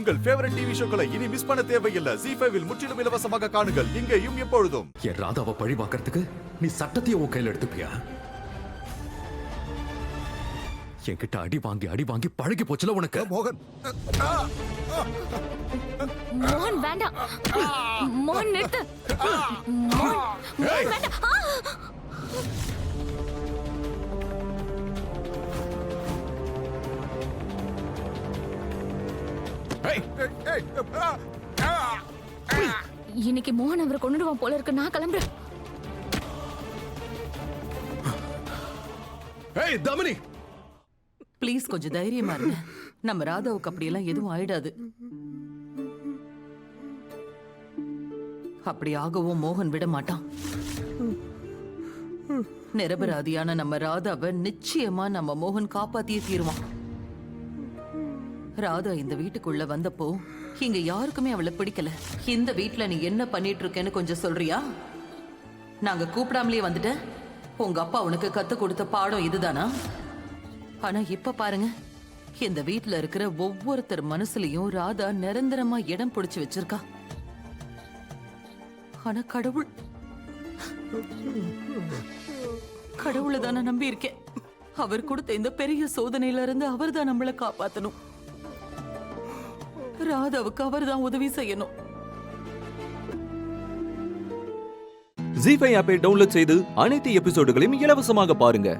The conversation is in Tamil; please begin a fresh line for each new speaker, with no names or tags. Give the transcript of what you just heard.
உங்கள் ஃபேவரட் டிவி ஷோக்களை இனி மிஸ் பண்ண தேவையில்லை. ZEE5 இல் முற்றிலும் இலவசமாக காணுங்கள், இங்கேயும் எப்பொழுதும்.
என் ராதாவை பழி பார்க்கறதுக்கு நீ சட்டத்தையும் உன் கையில் எடுத்துப்பியா? என்கிட்ட அடி வாங்கி பழகி போச்சுல உனக்கு.
மோகன்,
மோகன் வேண்டாம். மோகன் நிறுத்து. மோகன் வேண்டாம். இன்னைக்கு மோகன் அவரை கொண்டுடுவான் போல இருக்கு. நான் கிளம்புறேன்.
தமனி
ப்ளீஸ் கொஞ்சம் தைரியமா இருங்க. நம்ம ராதாவுக்கு அப்படியெல்லாம் எதுவும் ஆயிடாது. அப்படி ஆகவும் மோகன் விட மாட்டான். நிரபராதியான நம்ம ராதாவை நிச்சயமா நம்ம மோகன் காப்பாத்தியே தீருவான். ராதா இந்த வீட்டுக்குள்ள வந்தப்போ இங்க யாருக்குமே அவளை பிடிக்கல. இந்த வீட்டுல நீ என்ன பண்ணிட்டு இருக்கேன்னு கொஞ்சம் சொல்றியா? நாங்க கூப்பிடாமலே வந்துட்டேன். உங்க அப்பா உனக்கு கத்து கொடுத்த பாடம் இதுதானா? ஆனா இப்ப பாருங்க, இந்த வீட்டுல இருக்கிற ஒவ்வொருத்தர் மனசுலயும் ராதா நிரந்தரமா இடம் பிடிச்சு வச்சிருக்கா. ஆனா கடவுளை தானே நம்பி இருக்கேன். அவர் கொடுத்த இந்த பெரிய சோதனையில இருந்து அவர் தான் நம்மளை காப்பாத்தணும். ராதாவுக்கு அவர் தான் உதவி செய்யணும்.
ZEE5 ஆப்பை டவுன்லோட் செய்து அனைத்து எபிசோடுகளையும் இலவசமாக பாருங்க.